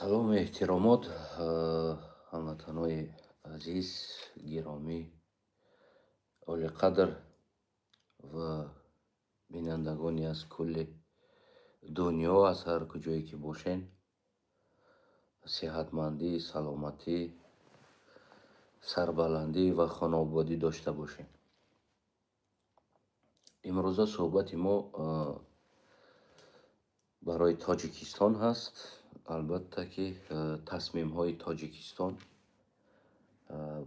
салом эҳтиромот ҳамватанои азиз, гиромӣ, олиқадр ва бинандагони аз кулли дунё, аз ҳар куҷое ки бошен, сеҳатмандӣ, саломатӣ, сарбаландӣ ва хонободӣ дошта бошем. имрӯза суҳбати мо барои Тоҷикистон ҳаст. албатта ки тасмимҳои Тоҷикистон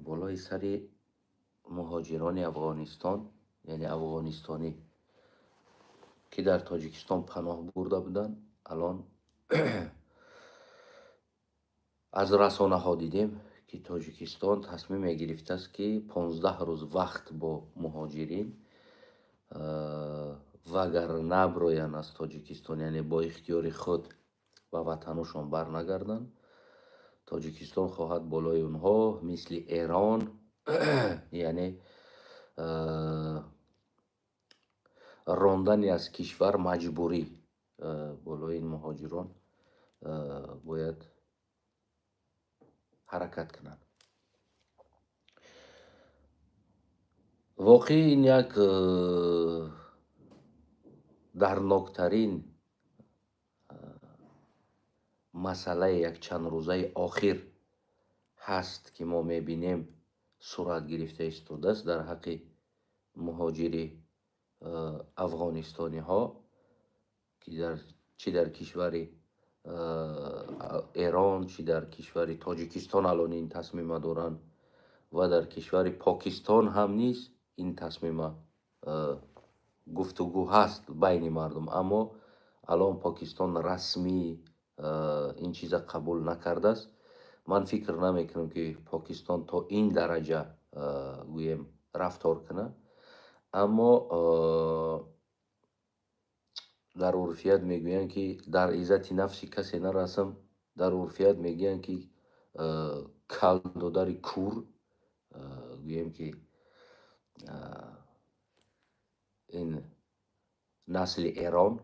болои сари муҳоҷирони Афғонистон, яъне афғонистонӣ ки дар Тоҷикистон паноҳ бурда буданд. алон аз расонаҳо дидем ки Тоҷикистон тасмиме гирифтааст ки 15 рӯз вақт бо муҳоҷирин ва агар наброянд аз Тоҷикистон, яъне бо ихтиёри худ ба ватанашон барнагарданд, Тоҷикистон хоҳад болои онҳо мисли Эрон яъне рондани аз кишвар маҷбурӣ болои ин муҳоҷирон бояд ҳаракат кунанд. воқеӣ ин як дарноктарин масъалаи якчандрӯзаи охир ҳаст ки мо мебинем сурат гирифта истодааст дар ҳаққи муҳоҷири афғонистониҳо, ки чӣ дар кишвари Эрон, чӣ дар кишвари Тоҷикистон алон ин тасмима доранд ва дар кишвари Покистон ҳам низ ин тасмима гуфтугӯ ҳаст байни мардум. Аммо алон Покистон расмӣ ин чиза қабул накардааст. ман фикр намекунам ки Покистон то ин дараҷа гӯем рафтор кунад. аммо дар урфият мегӯянд ки дар иззати нафси касе нарасам. дар урфият мегӯянд ки кал додари кур, гӯем ки ин насли Эрон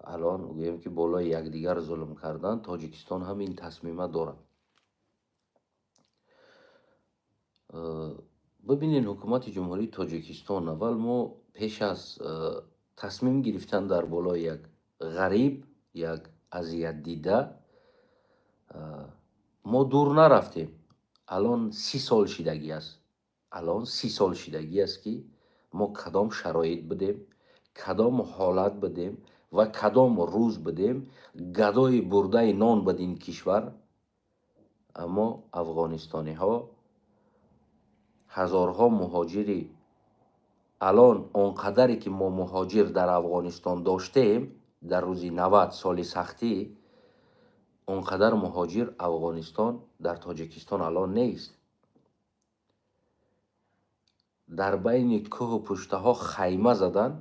алон гӯем ки болои якдигар зулм карданд. Тоҷикистон ҳам ин тасмима дорад. бибинед, ҳукумати ҷумҳурии Тоҷикистон аввал мо пеш аз тасмим гирифтан дар болои як ғариб, як азиятдида, мо дур нарафтем. алон 30 сол шидагӣ аст. алон 30 сол шидагӣ аст ки мо кадом шароит будем, кадом ҳолат будем ва кадом рӯз будем гадои бурдаи нон бадин кишвар. аммо афғонистониҳо ҳазорҳо муҳоҷири алон он қадаре ки мо муҳоҷир дар Афғонистон доштем дар рӯзи 90 соли сахтӣ, он қадар муҳоҷир Афғонистон дар Тоҷикистон алон нест. дар байни кӯҳу пуштаҳо хайма задан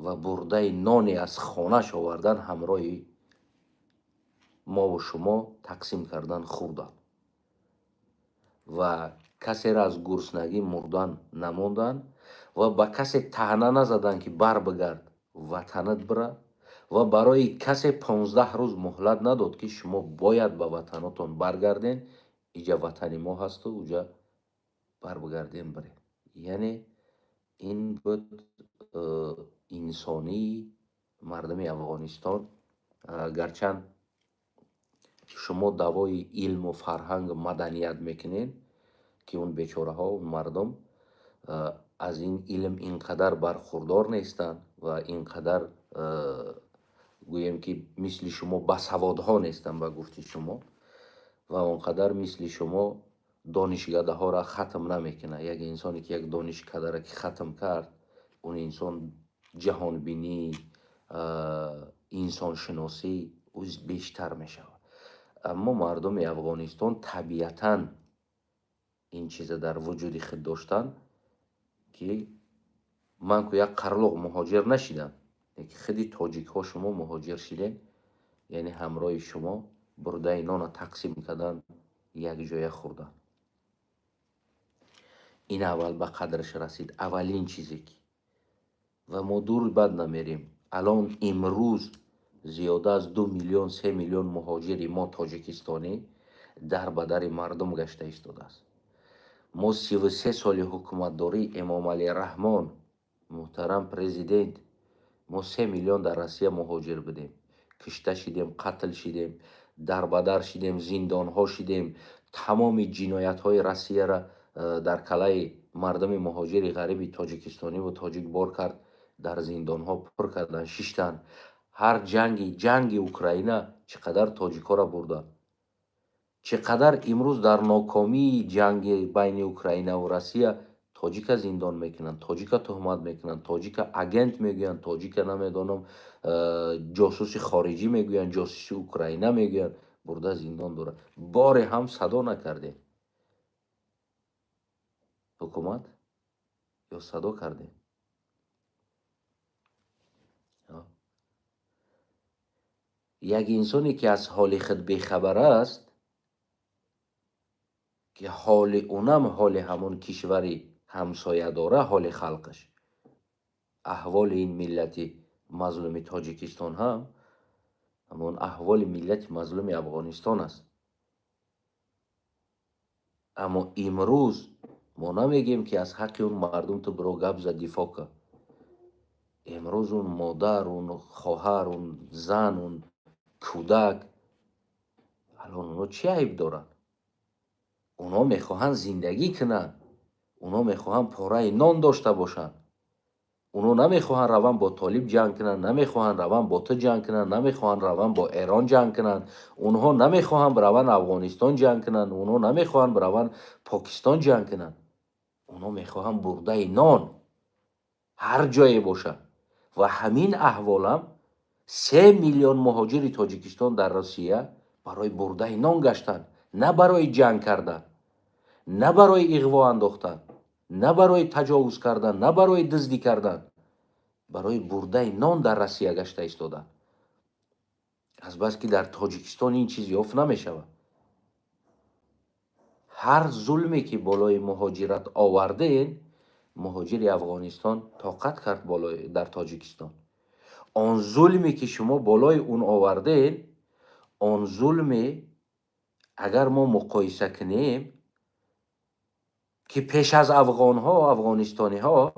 ва бурдаи ноне аз хонааш овардан ҳамроҳи мову шумо тақсим кардан хӯрданд ва касеро аз гурснагӣ мурдан намонданд ва ба касе таъна назаданд ки барбигард ватанат бира, ва барои касе 15 рӯз муҳлат надод ки шумо бояд ба ватанатон баргарден, иҷа ватани мо ҳасту уҷа барбигарден биред. яъне ин буд инсонии мардуми Афғонистон. гарчанд шумо давои илму фарҳангу маданият мекунед ки он бечораҳо, он мардум аз ин илм ин қадар бархурдор нестанд ва ин қадар гӯем ки мисли шумо басаводҳо нестанд ба гуфти шумо, ва он қадар мисли шумо донишкадаҳоро хатм намекунад. як инсоне ки як донишкадаро ки хатм кард, он инсон ҷаҳонбинӣ, инсоншиносӣ уз бештар мешавад. аммо мардуми Афғонистон табиатан ин чиза дар вуҷуди худ доштанд ки ман ку як қарлоқ муҳоҷир нашидам, лекин худи тоҷикҳо шумо муҳоҷир шидем, яъне ҳамроҳи шумо бурдаи нона тақсим кардан, якҷоя хӯрдан. ин аввал ба қадраш расид, аввалин чизе ки ва мо дур бад намерем. алон имрӯз زیاده از 2 میلیون 3 میلیون مهاجری ما تاجیکستانی در بدر مردم گشته ایستاده است. ما 33 سال حکومتداری امام علی رحمان محترم پرزیدنت، ما 3 میلیون در روسیه مهاجر بدیم، کشته شدیم، قتل شدیم، در بدر شدیم، زندان ها شدیم، تمام جنایت های روسیه را در کلای مردم مهاجر غریبی تاجیکستانی و تاجیک بار کرد، در زندان ها پر کردن، ششتن. هر جنگ اوکراینا چقدر تاجیک ها را بردن، چقدر امروز در ناکامی جنگ بین اوکراینا و روسیه تاجیک زندان میکنن، تاجیک تهمت میکنن، تاجیک اگنت میگوین، تاجیک نمیدونم جاسوس خارجی میگوین، جاسوس اوکراینا میگوین، برده زندان داره. بار هم صدا نکرده حکومت، یا صدا کرده؟ یک انسانی که از حال خود بیخبر است، که حال اونم حال همون کشوری همسایه داره، حال خلقش، احوال این ملت مظلوم تاجیکستان هم همون احوال ملت مظلوم افغانستان است. اما امروز ما نمیگیم که از حق اون مردم تو برو گپ زد دفاع کن. امروز اون مادر، اون خواهر، اون زن، اون کودک، الان اونا چی عیب دارن؟ اونا میخواهن زندگی کنن، اونا میخواهن پاره نان داشته باشن، اونا نمیخواهن روان با طالب جنگ کنن، نمیخواهن روان با تو جنگ کنن، نمیخواهن روان با ایران جنگ کنن، اونها نمیخواهن روان افغانستان جنگ کنن، اونها نمیخواهن روان پاکستان جنگ کنن. اونا میخواهن برده نان هر جایی باشه. و همین احوالم 3 میلیون مهاجر تاجیکستان در روسیه برای برده نان گشتن، نه برای جنگ کردن، نه برای اغوا انداختن، نه برای تجاوز کردن، نه برای دزدی کردن، برای برده نان در روسیه گشته ایستادن. از بس که در تاجیکستان این چیز یافت نمی شود. هر ظلمی که بالای مهاجرت آورده، مهاجر افغانستان طاقت کرد بالای در تاجیکستان. آن ظلمی که شما بالای اون آورده، آن ظلمی اگر ما مقایسه کنیم که پیش از افغان ها و افغانستانی ها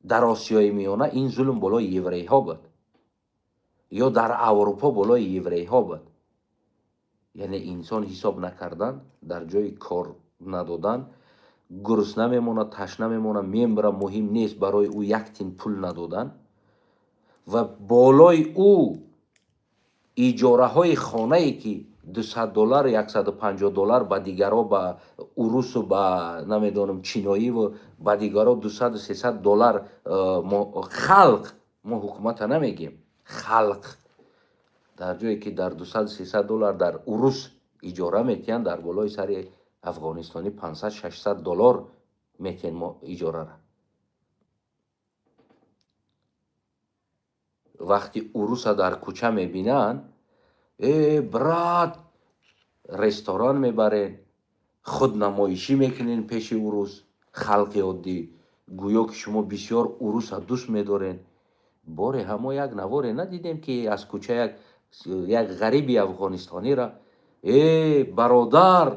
در آسیای میانه این ظلم بالای یوری ها بود، یا در اروپا بالای یوری ها بود. یعنی انسان حساب نکردن، در جای کار ندادن، گرسنه میمونه، تشنه میمونه، میمیره، مهم نیست، برای او یک تین پول ندادن. و بالای او اجاره های خانه ای که 200 دلار 150 دلار به دیگرها، به روس و به نمیدونم چینایی و به دیگرها 200 300 دلار خلق، ما حکومت نمیگیم، خلق، در جایی که در 200 300 دلار در روس اجاره میتین، در بالای سر افغانستانی 500 600 دلار میتین ما اجاره را. وقتی روس در کوچه میبینن، برات رستوران میبرین، خود نمایشی میکنین پیش روس، خلق عادی گویا که شما بسیار روس دوست میدارین. باره همه یک نواره ندیدیم که از کوچه یک غریبی افغانستانی را برادر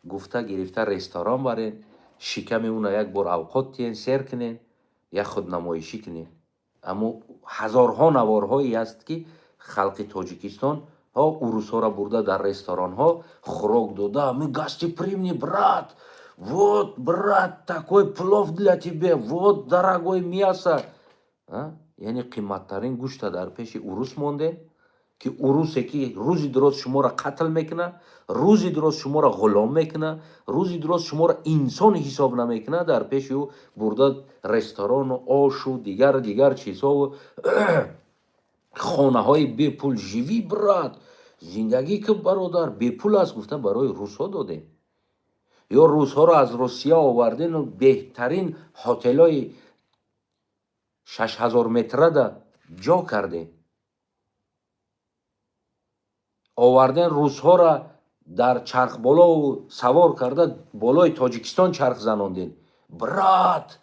گفته گرفته رستوران برین، شکم اون یک بار اوقات تین سیر کنین، یک خود نمایشی کنین. اما هزارها نوارهایی است که خلق تاجیکستان ها روس ها را برده در رستوران ها خوراک داده. ми гостеприимный брат, вот брат такой плов для тебя, вот дорогой мясо. یعنی قیمتترین گوشت در پیش روس مانده که روسه که روزی درست شما را قتل میکنه، روزی درست شما را غلام میکنه، روزی درست شما را انسان حساب نمیکنه، در پیش او برده رستوران و آش و دیگر چیزها و خانه های بی پول. جیوی برات، زندگی که برادر بی پول است، گفته برای روس ها داده، یا روس ها را از روسیه آوردین و بهترین هتل های 6000 متره دا جا کرده، آوردن روس ها را در چرخ بالا و سوار کرده بالای تاجیکستان چرخ زناندین. برات،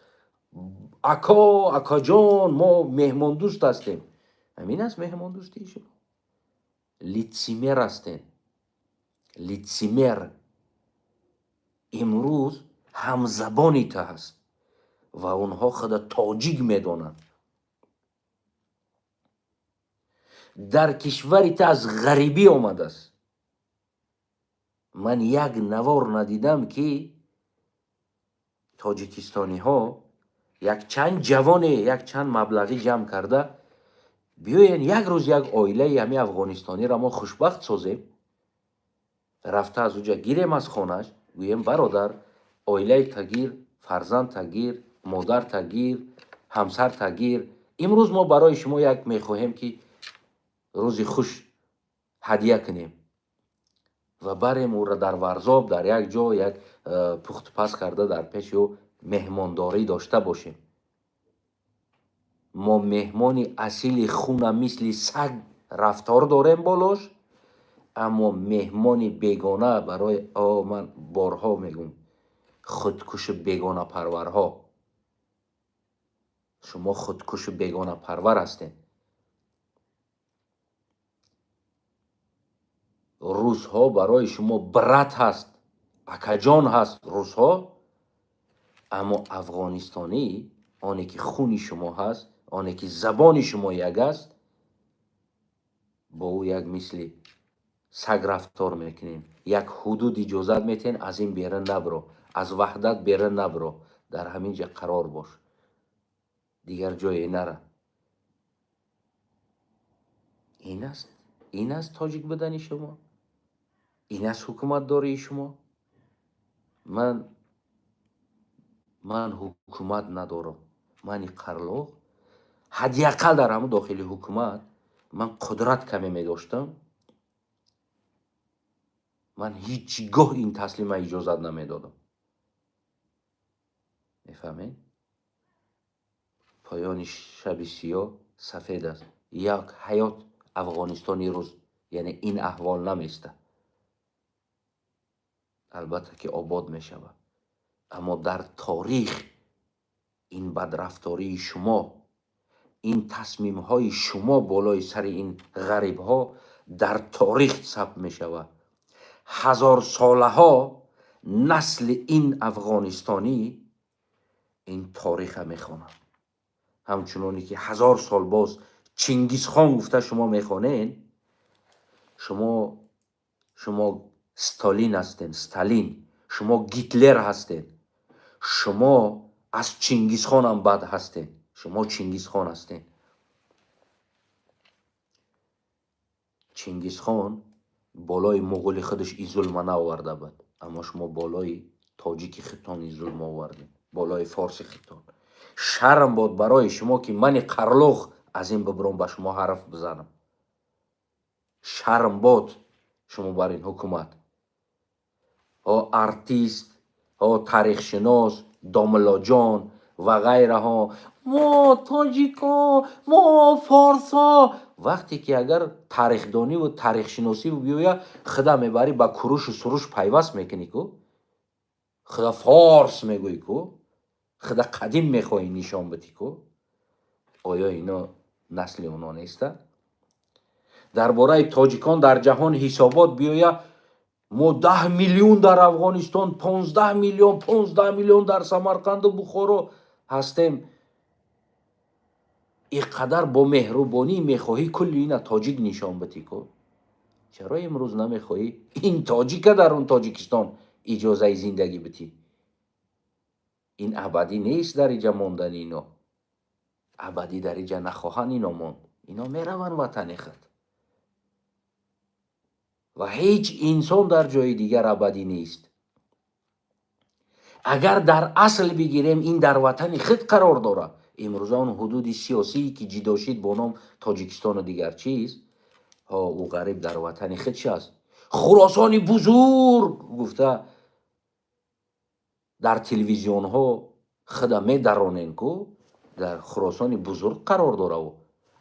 اکا جان، ما مهمان دوست هستیم. همین است مهمان دوستی شما. لیتسیمر هستن، لیتسیمر امروز همزبانی تا هست و اونها خود تاجیک میدونن. در کشوری تا از غریبی آمده است. من یک نوار ندیدم که تاجیکستانی ها یک چند جوان یک چند مبلغی جمع کرده بیاین یک روز یک عائله همین افغانستانی را ما خوشبخت سازیم، رفته از اونجا گیریم از خانهش، گوییم برادر عائله تگیر، فرزند تگیر، مادر تگیر، همسر تگیر، امروز ما برای شما یک میخواهیم که روزی خوش هدیه کنیم و بریم او را در ورزاب در یک جا یک پخت پس کرده در پیش او مهمانداری داشته باشیم. ما مهمانی اصیل خونه مثل سگ رفتار داریم بالاش، اما مهمانی بیگانه برای من بارها میگم خودکش بیگانه پرورها، شما خودکش بیگانه پرور هستین. روزها برای شما برات هست، اکجان هست روزها، اما افغانستانی آنی که خونی شما هست، آنی که زبانی شما یک است، با او یک مثل سگ رفتار میکنین. یک حدود اجازت میتین از این بیرون نبرو، از وحدت بیرون نبرو، در همین جا قرار باش، دیگر جای نره. این است تاجیک بدنی شما، این است حکومت داری شما. من حکومت ندارم، من قرلوق حداقل در همون داخل حکومت من قدرت کمی می داشتم، من هیچگاه این تسلیم اجازت نمی دادم. میفهمین؟ پایان شب سیاه سفید است. یک حیات افغانستانی روز یعنی این احوال نمیسته، البته که آباد می شود، اما در تاریخ این بدرفتاری شما، این تصمیم های شما بالای سر این غریب ها در تاریخ ثبت می شود. هزار ساله ها نسل این افغانستانی این تاریخ می خوانند، همچنانی که 1000 سال باز چنگیز خان گفته شما میخوانین. شما ستالین هستین، ستالین، شما گیتلر هستین، شما از چنگیز خان هم بد هستین، شما چنگیز خان هستین. چنگیز خان بالای مغول خودش این ظلم نآورده بود، اما شما بالای تاجیک خطان این ظلم آوردین، بالای فارس خطان. شرم باد برای شما که من قرلوق از این ببرم به شما حرف بزنم. شرم باد شما بر این حکومت. ها ارتیست، ها تاریخ شناس، داملا جان و غیره ها، ما تاجیکا، ما فارسا، وقتی که اگر تاریخ دانی و تاریخ شناسی بیویا خدا میبری با کروش و سروش پیوست میکنی کو، خدا فارس میگوی کو، خدا قدیم میخوایی نشان بدی کو. آیا اینا نسل اونا نیسته؟ درباره تاجیکان در جهان حسابات بیایا، ما 10 میلیون در افغانستان، 15 میلیون در سمرقند و بخارا هستیم. اینقدر با مهربانی میخواهی کل اینا تاجیک نشان بدی کو، چرا امروز نمیخواهی این تاجیک در اون تاجیکستان اجازه زندگی بدی؟ این ابدی نیست در اینجا ماندن، اینا ابدی در اینجا نخواهن اینا ماند، اینا میرون وطن خود و هیچ انسان در جای دیگر ابدی نیست. اگر در اصل بگیریم این در وطن خود قرار داره. امروز آن حدود سیاسی که جدا شد با نام تاجیکستان و دیگر چیز ها، او غریب در وطن خودش است. خراسان بزرگ گفته در تلویزیون ها خدا می درانین کو در خراسان بزرگ قرار داره و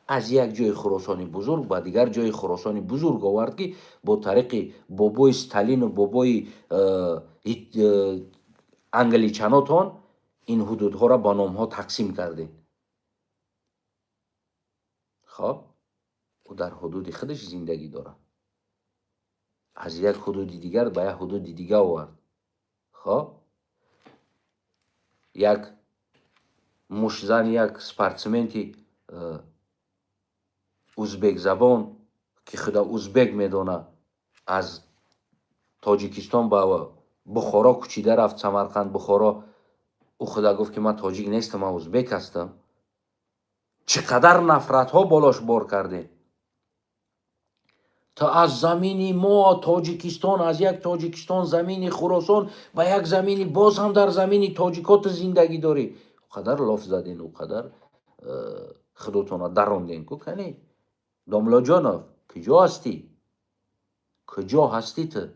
از یک جای خراسان بزرگ با دیگر جای خراسان بزرگ آورد که با طریق بابای ستالین و بابای انگلیچناتان این حدودها را با نام ها تقسیم کردین. خب او در حدود خودش زندگی داره. از یک حدود دیگر به یک حدود دیگر آورد. خب یک مشزن، یک سپورتسمنتی ازبک زبان که خدا ازبک میدونه، از تاجیکستان به بخارا کوچیده رفت، سمرقند بخارا. او خدا گفت که من تاجیک نیستم، من ازبک هستم. چقدر نفرت ها بالاش بار کرده تا از زمینی ما تاجیکستان، از یک تاجیکستان زمینی خراسان به یک زمینی باز هم در زمینی تاجیکات زندگی داری. قدر لاف زدین، او قدر خودتون دراندین کو کنی. داملا جانов کجا هستی؟ کجا هستی تو؟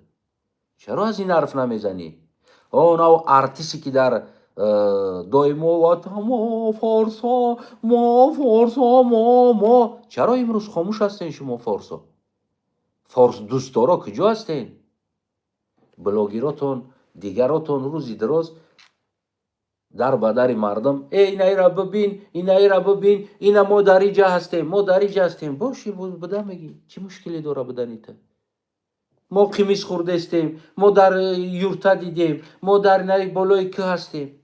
چرا از این حرف نمیزنی؟ نو ارتیستی که در دایما و ما فارسا، ما فارسا، ما چرا امروز خاموش هستین شما فارسا؟ فارس دوستدارا کجا هستین؟ بلاگیراتون دیگراتون روزی دراز در بدر مردم اینایی را ببین، اینایی را ببین، اینا ما در اینجا هستیم، ما در اینجا هستیم. باشی بده میگی چی مشکلی داره بدنیت؟ ما قمیص خورده استیم، ما در یورتا دیدیم، ما در نای بالای که هستیم.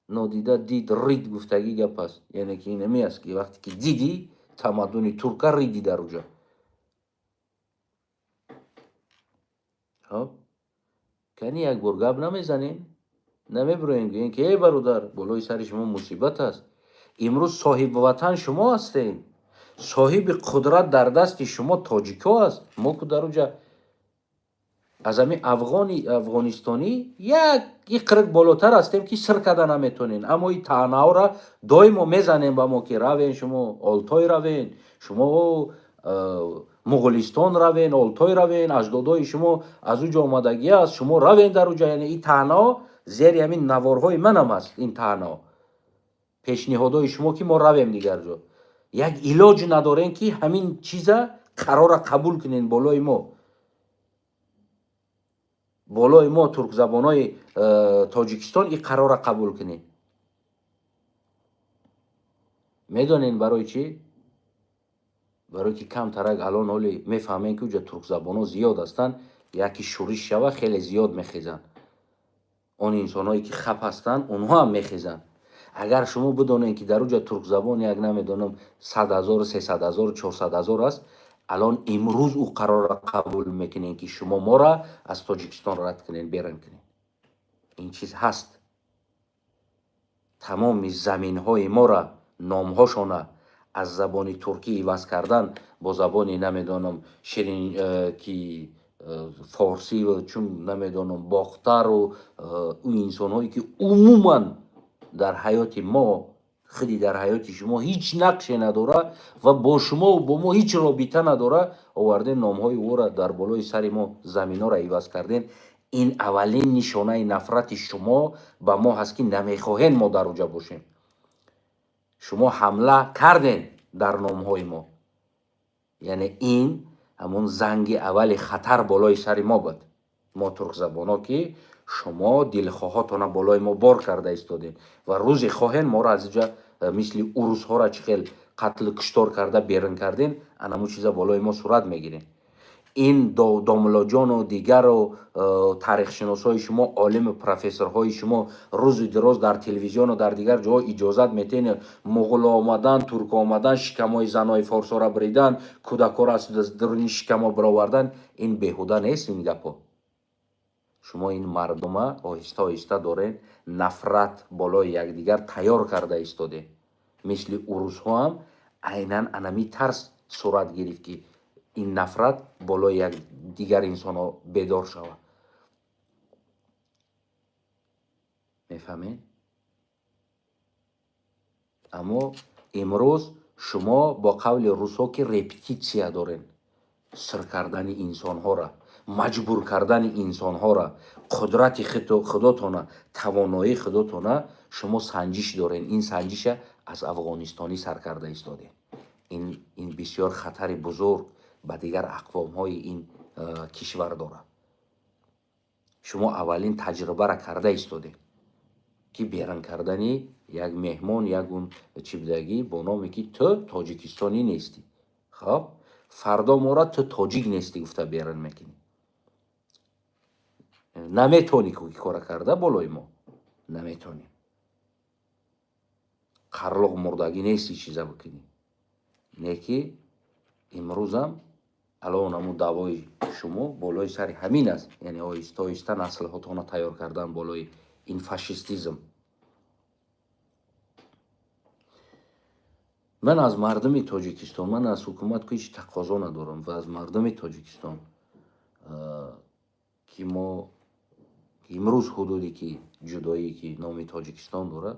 نادیده دید رید گفتگی گپ است. یعنی که اینمی است که وقتی که دیدی تمدن ترکا ریدی در اونجا. خب کنی یک بار گپ نمیزنین، نمیبروین گوین که ای برادر بالای سر شما مصیبت است. امروز صاحب وطن شما هستین، صاحب قدرت در دست شما تاجیکا است. ما که در اونجا از همین افغانستانی یک قرق بالاتر هستیم که سر کده نمیتونین. اما این تعناو را دائما میزنیم با ما که روین شما آلتای روین، شما مغولستان روین، آلتای روین، اجدادای شما از اونجا آمدگی است، شما روین در اونجا. یعنی این تعناو زیر همین نوارهای من هم است. این تعناو پیشنهادهای شما که ما رویم دیگر جا، یک علاج ندارین که همین چیزا قرار قبول کنین بالای ما. بالای ما ترک زبانای تاجیکستان این قرار قبول کنین. میدونین برای چی؟ برای که کم ترک الان حالی میفهمین که اونجا ترک زبانا زیاد هستن، یکی شورش شوه خیلی زیاد میخیزن. اون انسانایی که خپ هستن اونها هم میخیزن. اگر شما بدونین که در اونجا ترک زبان یک نمیدونم 100,000 300,000 400,000 است، الان امروز او قرار قبول میکنین که شما ما را از تاجیکستان رد کنین، بیرون کنین. این چیز هست. تمام زمین های ما را نام هاشون از زبان ترکی عوض کردن با زبان نمیدونم شیرین کی فارسی و چون نمیدونم باختر و اون انسان هایی که عموما در حیات ما خودی در حیات شما هیچ نقشی نداره و با شما و با ما هیچ رابطه نداره، آورده نام های او را در بالای سر ما زمین ها را عوض کردین. این اولین نشانه نفرت شما به ما هست که نمیخواهین ما در اونجا باشیم. شما حمله کردین در نام های ما. یعنی این همون زنگ اول خطر بالای سر ما بود. ما ترک زبان ها که شما دلخواهاتون بالای ما بار کرده استادین و روزی خواهین ما را از اینجا مثل اوروس ها را چخیل قتل کشتار کرده بیرون کردین، انمو چیزا بالای ما صورت میگیرین. این داملا جان و دیگر و تاریخ شناسای شما، عالم پروفسورهای شما روز دراز در تلویزیون و در دیگر جاها اجازت میتین مغول آمدن، ترک آمدن، شکمای زنای فارسا را بریدن، کودکا را از درون شکما برآوردن. این بیهوده نیست این گپا. شما این مردم آهسته آهسته دارین نفرت بالای یکدیگر تیار کرده ایستاده. مثل اوروس ها هم عیناً انمی ترس صورت گرفت که این نفرت بالای یک دیگر انسان ها بیدار شود. میفهمین؟ اما امروز شما با قول روسا که رپتیسیا دارین، سر کردن انسان ها را، مجبور کردن انسان ها را، قدرت خودتون، توانایی خودتون شما سنجش دارین. این سنجش از افغانستانی سر کرده ایستاده. این بسیار خطر بزرگ به دیگر اقوام های این کشور داره. شما اولین تجربه را کرده ایستاده که بیرون کردنی یک مهمان، یک اون چی بدگی با نامی که تو تاجیکستانی نیستی. خب فردا ما را تو تاجیک نیستی گفته بیرون میکنی. نمیتونی که کار کرده بالای ما نمیتونی. قرلق مردگی نیستی چیزا بکنی. نیکی امروز هم الان همون دعوای شما بالای سر همین است. یعنی آیسته آیسته نسل‌هاتون را تیار کردن بالای این فاشیستیسم. من از مردم تاجیکستان، من از حکومت که هیچ تقاضا ندارم و از مردم تاجیکستان که ما امروز حدودی که جدایی که نام تاجیکستان داره،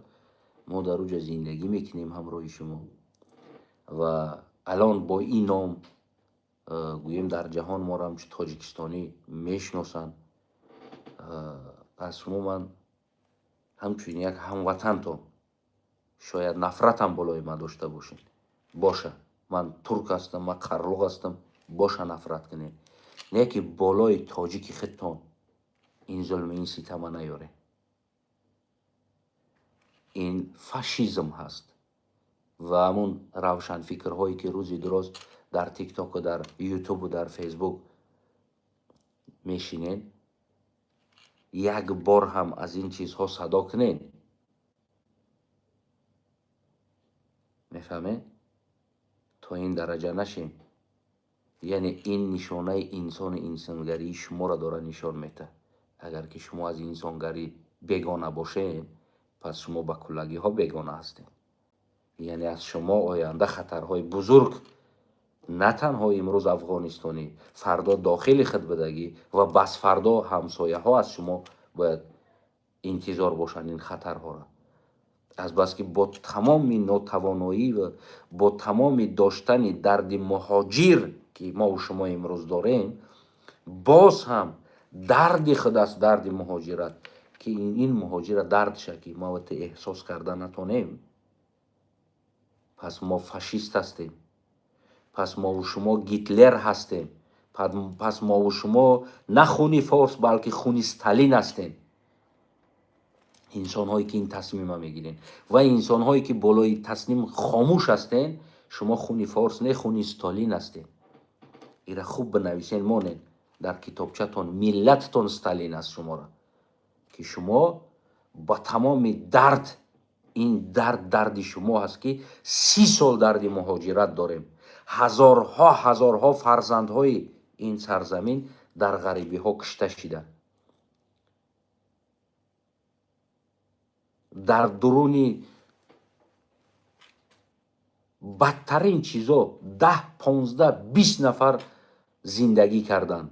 ما در اوج زندگی میکنیم همراه شما و الان با این نام گوییم در جهان ما را همچون تاجیکستانی میشناسن. از شما من همچون یک هموطن تو شاید نفرت هم بالای من داشته باشین، باشه من ترک هستم، من قرلوق هستم، باشه نفرت کنین، نه که بالای تاجیک خودتان این ظلم این ستم نیاره. این فاشیسم هست و همون روشن فکرهایی که روزی دراز در تیک تاک و در یوتیوب و در فیسبوک میشینین، یک بار هم از این چیزها صدا کنین. میفهمین؟ تا این درجه نشین. یعنی این نشانه انسانگری شما را داره نشان میده. اگر که شما از انسانگری بیگانه باشین، پس شما به کلگی ها بیگانه هستین. یعنی از شما آینده خطرهای بزرگ، نه تنها امروز افغانستانی، فردا داخل خود بدگی و بس فردا همسایه ها از شما باید انتظار باشن این خطرها را. از بس که با تمام ناتوانایی و با تمام داشتن درد مهاجر که ما و شما امروز داریم، باز هم درد خود است، درد مهاجرت که این مهاجرت درد شکی ما وقت احساس کرده نتونیم، پس ما فاشیست هستیم، پس ما و شما گیتلر هستیم، پس ما و شما نه خونی فارس بلکه خونی استالین هستیم. انسان هایی که این تصمیم ها میگیرین و انسان هایی که بالای تصمیم خاموش هستین، شما خونی فارس نه خونی استالین هستین. ایره خوب بنویسین، مانین در کتابچتون، ملتتون استالین است شما را، که شما با تمام درد، این درد شما هست که 30 سال درد مهاجرت داریم، هزارها فرزندهای این سرزمین در غریبی ها کشته شده، در درون بدترین چیزا 10 15 20 نفر زندگی کردن،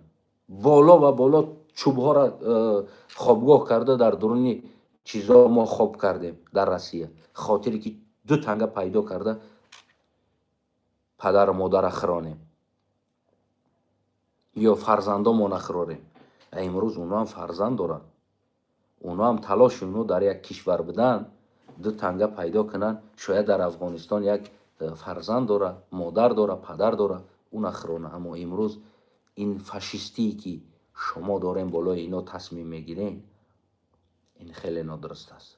بالا و بالا چوبها را خوابگاه کرده، در درون چیزا ما خواب کردیم در روسیه، خاطری که 2 تنگه پیدا کرده پدر و مادر اخرانیم یا فرزندامون اخراریم. امروز اونا هم فرزند دارن، اونا هم تلاش اونو در یک کشور بدن 2 تنگه پیدا کنن، شاید در افغانستان یک فرزند داره، مادر داره، پدر داره، اون اخرانه. اما امروز این فاشیستی که شما دارین بالای اینا تصمیم میگیرین، این خیلی نادرست است،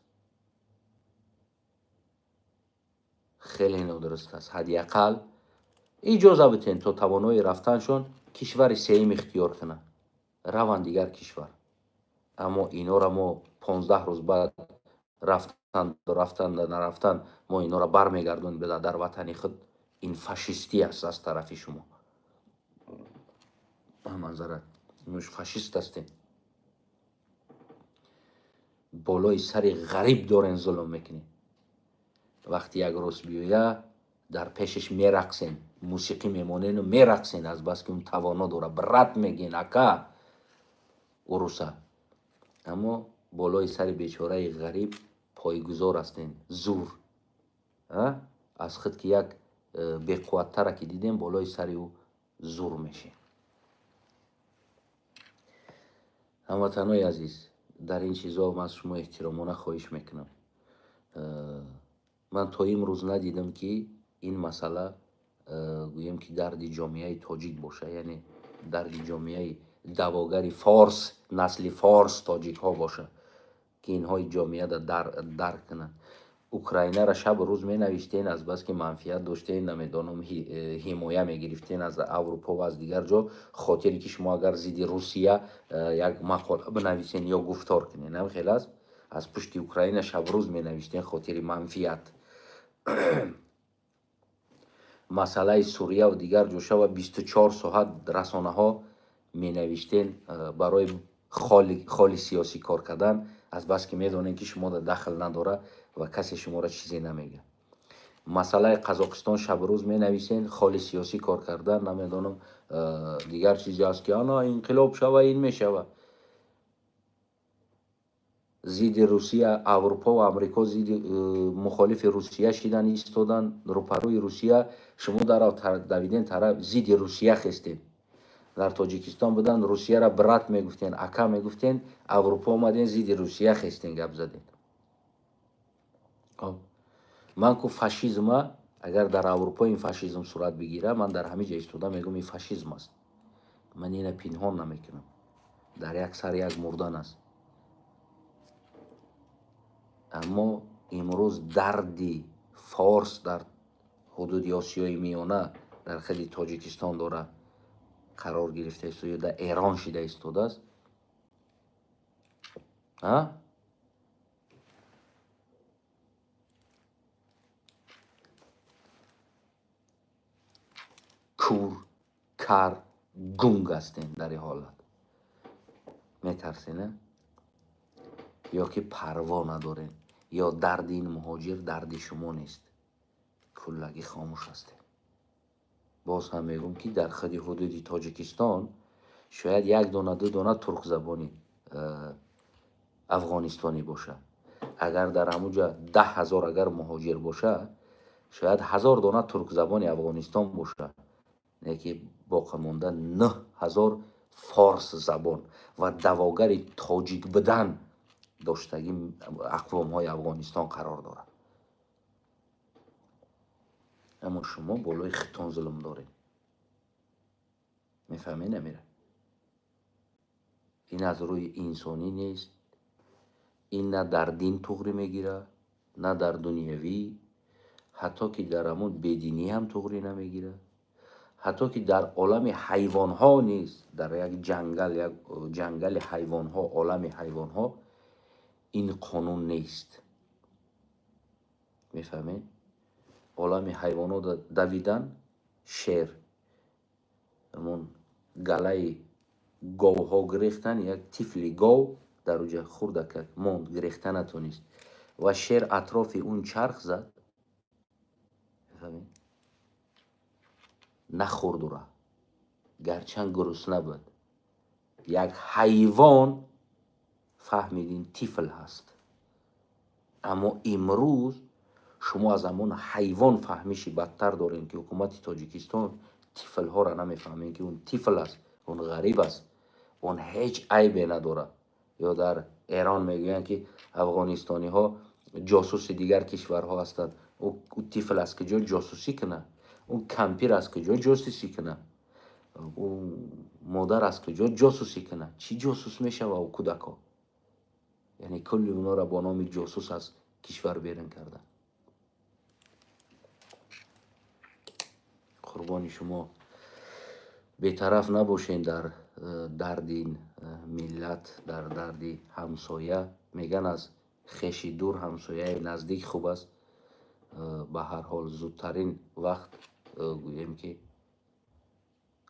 خیلی نادرست است. حداقل اجازه بدین تا توانایی رفتنشون کشور سوم اختیار کنن، روان دیگر کشور. اما اینا را ما 15 روز بعد رفتن نرفتن ما اینا را برمیگردون بده در وطن خود. این فاشیستی است از طرف شما. منظرت اینوش فاشیست هستین، بالای سر غریب دارین ظلم میکنین. وقتی یک روز بیویه در پیشش میرقصین، موسیقی میمونین و میرقصین، از بس که اون توانا داره، برات میگین اکا اروسا. اما بالای سر بیچاره غریب پایگذار هستین، زور. از خود که یک بیقوت‌تر که دیدیم بالای سر او زور میشه. هموطنای عزیز، در این چیزها من از شما احترامانه خواهش میکنم. من تا امروز ندیدم که این مسئله گویم که درد جامعه تاجیک باشه، یعنی درد جامعه دواگر فارس، نسل فارس تاجیک ها باشه که اینهای جامعه درک کنن. اوکراینه را شب و روز می نوشتین از بس که منفیت داشتین، نمیدانم حمایه می گرفتین از اروپا و از دیگر جا، خاطری که شما اگر ضد روسیه یک مقاله بنویسین یا گفتار کنین، هم خیلی است از پشت اوکراینه شب و روز می نوشتین خاطر منفیت. مسئله سوریه و دیگر جوشه و 24 ساعت رسانه ها می نوشتین برای خالی سیاسی کار کردن، از بس که می دانین که شما در دخل نداره و کسی شما را چیزی نمیگه. مسئله قزاقستان شب و روز می نویسین خالی سیاسی کار کردن، نمیدانم دیگر چیزی است که آنا انقلاب شوه این می شوه. ضد روسیه اروپا و امریکا ضد مخالف روسیه شدن ایستادن روپروی روسیه، شما در دویدین طرف ضد روسیه خستین. در تاجیکستان بودن روسیه را برات میگفتین، اکا میگفتین، اروپا اومدین ضد روسیه خستین گپ زدین. من کو فاشیسم اگر در اروپا این فاشیسم صورت بگیره، من در همه جا ایستادم میگم این فاشیسم است، من اینو پنهان نمیکنم، در یک سر یک مردن است. اما امروز دردی فارس در حدود آسیای میانه در خود تاجیکستان داره قرار گرفته است یا در ایران شده ایستاده است. کور کر گنگ هستین در این حالت، میترسین یا که پروا ندارین، یا درد این مهاجر درد شما نیست، کلگی خاموش هستین. باز هم میگم که در خود حدود تاجیکستان شاید یک دانه دو دانه ترک زبانی افغانستانی باشه. اگر در همونجا 10,000 اگر مهاجر باشه، شاید 1000 دانه ترک زبانی افغانستان باشه، نه که باقی مونده 9000 فارس زبان و دواگر تاجیک بدن داشتگی اقوام های افغانستان قرار داره. اما شما بالای خطان ظلم دارید، میفهمی نمیره. این از روی انسانی نیست، این نه در دین تغری میگیره نه در دنیوی، حتی که در همون بدینی هم تغری نمیگیره، حتی که در عالم حیوان ها نیست، در یک جنگل حیوان ها، عالم حیوان ها این قانون نیست. میفهمید؟ عالم حیوان ها دویدن، شیر همون گله گاو ها گریختن، یک طفل گاو در اوجه خورده که موند گریخته نتونست و شیر اطراف اون چرخ زد، نخورد او را گرچند گرسنه بود. یک حیوان فهمیدین طفل هست، اما امروز شما از همون حیوان فهمیشی بدتر دارین که حکومت تاجیکستان طفل ها را نمیفهمین که اون طفل است، اون غریب است، اون هیچ عیبی نداره. یا در ایران میگوین که افغانستانی ها جاسوس دیگر کشورها هستند، او طفل است که جا جاسوسی کنه، اون کمپیر است که جا جاسوسی کنه، اون مادر است که جا جاسوسی کنه. چی جاسوس میشه و او کودکا؟ یعنی کلی اونا را با نام جاسوس از کشور بیرون کردن. قربانی شما بی‌طرف نباشین در درد این ملت، در درد همسایه. میگن از خویش دور همسایه نزدیک خوب است. به هر حال زودترین وقت گوییم که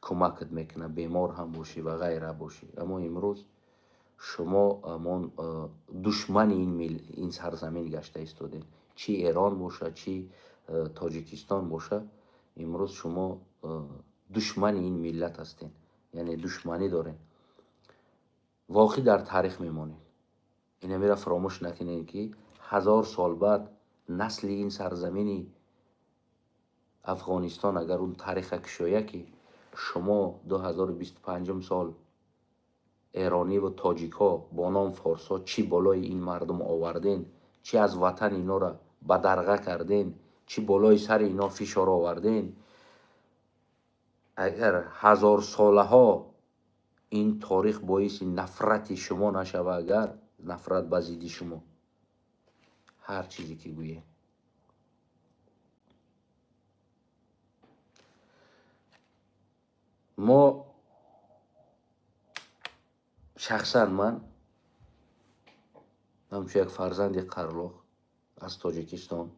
کمکت میکنه، بیمار هم باشی و غیره باشی. اما امروز شما امان دشمن این سرزمین گشته ایستادین، چی ایران باشه چی تاجیکستان باشه، امروز شما دشمن این ملت هستین، یعنی دشمنی دارین. واقعی در تاریخ میمونین. اینه میره فراموش نکنین که 1000 سال بعد نسل این سرزمینی افغانستان اگر اون تاریخ کشایه که شما 2025 سال ایرانی و تاجیک ها با نام فارس ها چی بالای این مردم آوردین، چی از وطن اینا را بدرغه کردین، چی بالای سر اینا فشار آوردین، اگر 1000 ساله ها این تاریخ باعث نفرت شما نشوه، اگر نفرت بزیدی شما هر چیزی که گویه ما شخصا من همچون یک فرزند قرلوق از تاجیکستان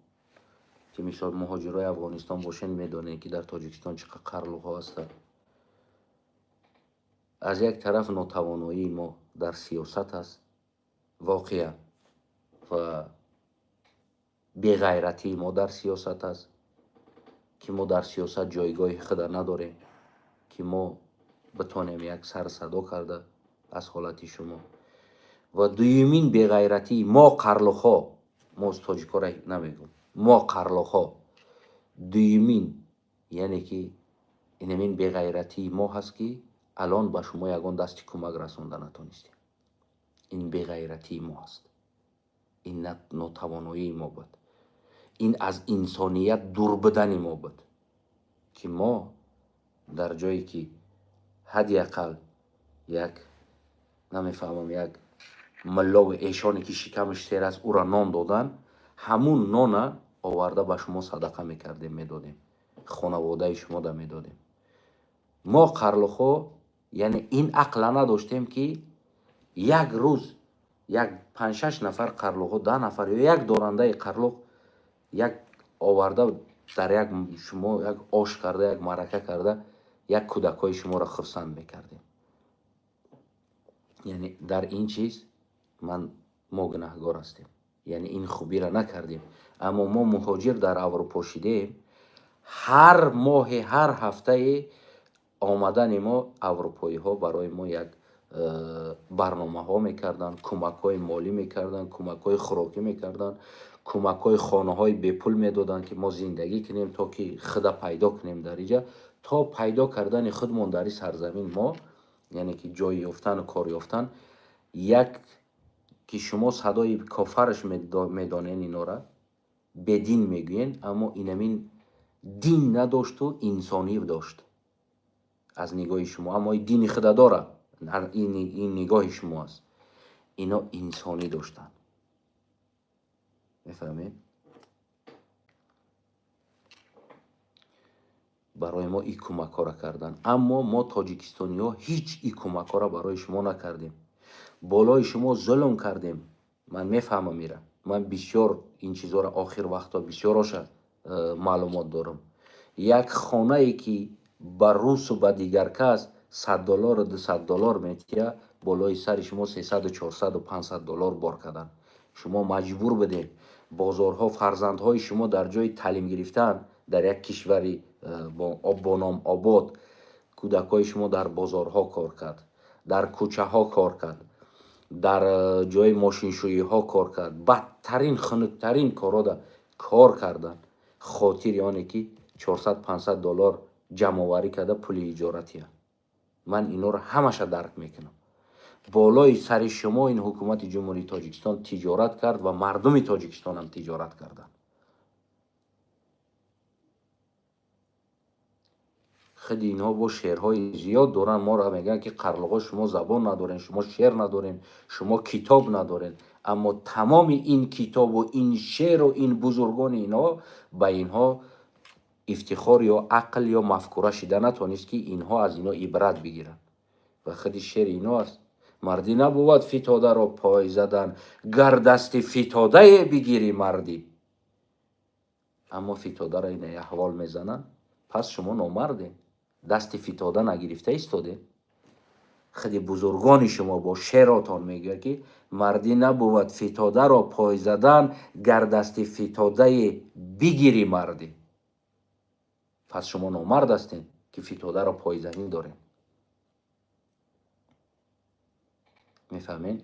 که مثال مهاجرای افغانستان باشین میدونین که در تاجیکستان چقدر قرلوق ها هستند. از یک طرف ناتوانایی ما در سیاست است واقعا و بی‌غیرتی ما در سیاست است که ما در سیاست جایگاه خود نداریم که ما بتونیم یک سر صدا کرده از حالت شما. و دویمین بی‌غیرتی ما قرلوق‌ها، ما از تاجیک‌ها را نمیگم، ما قرلوق‌ها دویمین یعنی که اینمین بی‌غیرتی ما هست که الان به شما یگان دستی کمک رسانده نتونستیم. این بی‌غیرتی ما هست، این ناتوانایی ما بود، این از انسانیت دور بدن ما بود که ما در جایی که حداقل یک نمیفهمم یک ملا و ایشانی که شکمش تیر است او را نان دادن، همون نان آورده به شما صدقه میکردیم میدادیم، خانواده شما دا میدادیم. ما قرلوق‌ها یعنی این عقل نداشتیم که یک روز یک 5-6 نفر قرلوق‌ها 10 نفر یا یک دارنده قرلوق یک آورده در یک شما یک آش کرده یک مرکه کرده یک کودکای شما را خرسند میکردیم. یعنی در این چیز ما گناهگار هستیم، یعنی این خوبی را نکردیم. اما ما مهاجر در اروپا شدیم، هر ماه هر هفته آمدن ما اروپایی ها برای ما یک برنامه ها میکردن، کمک های مالی میکردن، کمک های خوراکی میکردن، کمک های خانه های بی پول میدادن که ما زندگی کنیم تا که خدا پیدا کنیم در اینجا. تا پیدا کردن خودمون در این سرزمین ما یعنی که جای یافتن و کار یافتن، یک که شما صدای کافرش میدانین اینا را بدین میگوین، اما اینمین دین نداشت و انسانی داشت از نگاه شما، اما این دین خدا داره، این نگاه شما است. اینا انسانی داشتن، میفهمید؟ برای ما این کمک ها را کردن، اما ما تاجیکستانی ها هیچ این کمک ها را برای شما نکردیم. بالای شما ظلم کردیم. من میفهمم میرم، من بسیار این چیزها را آخر وقتا بسیار هاشا معلومات دارم. یک خانه ای که بر روس و به دیگر کس $100 و $200 میتیه، بالای سر شما 300 و 400 و $500 بار کردن. شما مجبور بدین بازارها فرزندهای شما در جای تعلیم گرفتن در یک کشوری با نام آباد، کودکای شما در بازارها کار کرد، در کوچه ها کار کرد، در جای ماشینشویی ها کار کرد، بدترین خنکترین کارا کار کردن، خاطر آنه که $400-500 جمع آوری کرده پول اجارتیه. من اینا رو همش درک میکنم. بالای سر شما این حکومت جمهوری تاجیکستان تجارت کرد و مردم تاجیکستان هم تجارت کردن. خیلی اینها با شعرهای زیاد دارن ما را میگن که قرلوقا شما زبان ندارین، شما شعر ندارین، شما کتاب ندارین. اما تمام این کتاب و این شعر و این بزرگان اینا به اینها افتخار یا عقل یا مفکوره شده نتونست که اینها از اینا عبرت بگیرن. و خیلی شعر اینا است: مردی نبود فتاده را پای زدن، گر دست فتاده بگیری مردی. اما فتاده را این احوال میزنن، پس شما نامردین، دست فتاده نگرفته ایستاده. خیلی بزرگان شما با شعراتان میگه که مردی نبود فتاده را پای زدن، گر دست فتاده بگیری مردی. پس شما نامرد هستین که فتاده را پای زنین دارین. میفهمین؟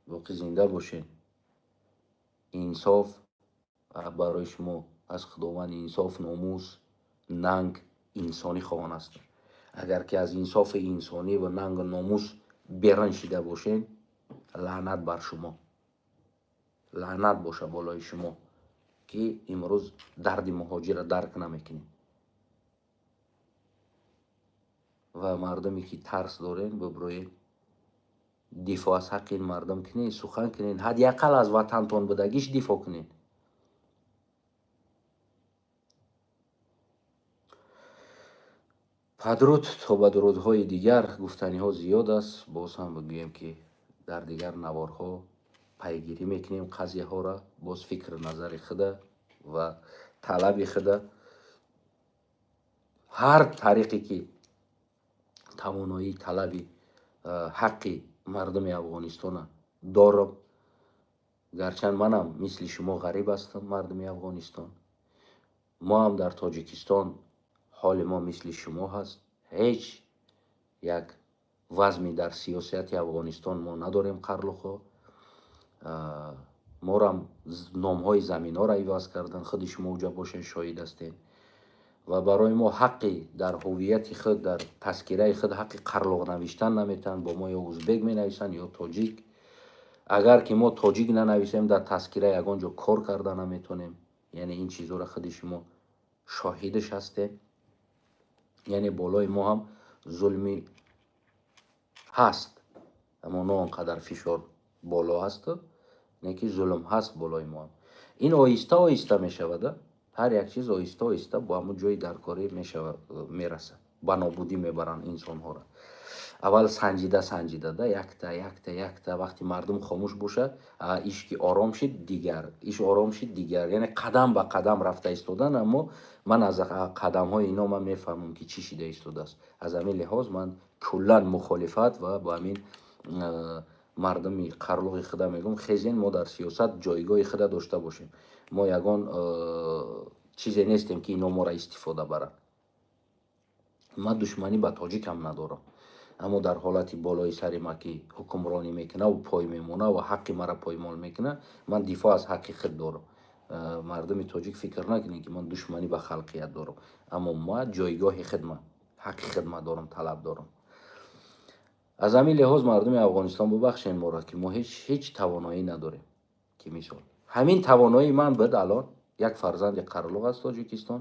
باقی زنده باشین. انصاف برای شما از خداوند انصاف، ناموس، ننگ، انسانی خواهان است. اگر که از انصاف انسانی و ننگ و ناموس بیرون شده باشین، لعنت بر شما، لعنت باشه بالای شما که امروز درد مهاجر را درک نمیکنین. و مردمی که ترس دارین ببروین دفاع از حق این مردم کنین، سخن کنین، حداقل از وطنتان بدگیش دفاع کنین. падруд то ба дурудҳои дигар гуфтаниҳо зиёд аст. Боз ҳам бигӯем ки дар дигар наворҳо пайгирӣ мекунем қазияҳоро. Боз фикру назари худа ва талаби худа ҳар тариқе ки тавоноии талаби ҳаққи мардуми Афғонистона дорам. Гарчанд манам мисли шумо ғариб ҳастам, мардуми Афғонистон. мо ҳам дар Тоҷикистон ҳоли мо мисли шумо ҳаст. ҳеҷ як вазми дар сиёсати Афғонистон мо надорем. қарлуқҳо морам номҳои заминҳоро иваз кардан. худи шумо уҷа бошед, шоҳид ҳастед. ва барои мо ҳаққи дар ҳувияти худ, дар таскираи худ ҳаққи қарлуқ навиштан наметаванд. бо мо ё узбек менависанд ё тоҷик. агар ки мо тоҷик нанависем, дар таскира ягон ҷо кор карда наметонем. яъне ин чизҳоро худи шумо шоҳидаш ҳастед. яъне болои мо ҳам зулми ҳаст, аммо не он қадар фишор боло ҳасту, не ки зулм ҳаст болои мо ҳам. ин оҳиста оҳиста мешавад. ҳар як чиз оҳиста оҳиста бо ҳамун ҷои даркорӣ мерасад. ба нобудӣ мебаранд инсонҳоро. аввал санҷида якта вақти мардум хомӯш бошад, иш ки ором шид дигар, яъне қадам ба қадам рафта истодан. аммо ман аз қадамҳои ино ман мефаҳмам ки чӣ шида истодааст. аз ҳамин лиҳоз ман куллан мухолифат ва ба ҳамин мардуми қарлуғи худа мегӯям, хезен мо дар сиёсат ҷойгоҳи худа дошта бошем. мо ягон чизе нестем ки ино моро истифода баранд. ман душманӣ ба тоҷикам надорам, аммо дар ҳолати болои сари ма ки ҳукмронӣ мекунад ва пой мемонад ва ҳаққи маро поймол мекунад, ман дифоъ аз ҳаққи худ дорам. мардуми тоҷик фикр накунед ки ман душманӣ ба халқият дорам, аммо ман ҷойгоҳи худ, ҳаққи худ дорам, талаб дорам. аз ҳамин лиҳоз мардуми Афғонистон бубахшед моро ки мо ҳеҷ тавоноӣ надорем. ки мисол ҳамин тавоноии ман буд алон як фарзанди қарлуқ аз Тоҷикистон,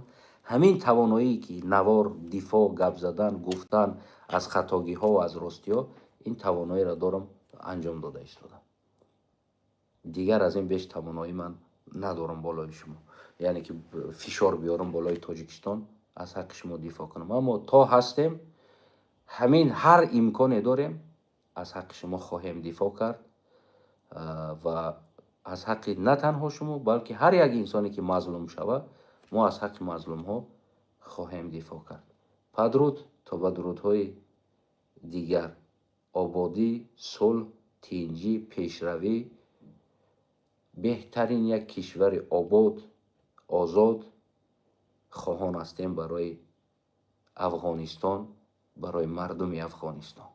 ҳамин тавоноие ки навор, дифоъ, гап задан, гуфтан аз хатогиҳо ва аз ростиҳо, ин тавоноиро дорам, анҷом дода истодам. дигар аз ин беш тавоноӣ ман надорам болои шумо. яъне ки фишор биёрам болои Тоҷикистон, аз ҳаққи шумо дифоъ кунам. аммо то ҳастем, ҳамин ҳар имконе дорем, аз ҳаққи шумо хоҳем дифоъ кард ва аз ҳаққи на танҳо шумо, балки ҳар як инсоне ки мазлум шавад, мо аз ҳаққи мазлумҳо хоҳем дифоъ кард. падруд то ба дурудҳои дигар. ободӣ, сулҳ, тинҷӣ, пешравӣ, беҳтарин як кишвари обод, озод хоҳон ҳастем барои Афғонистон, барои мардуми Афғонистон.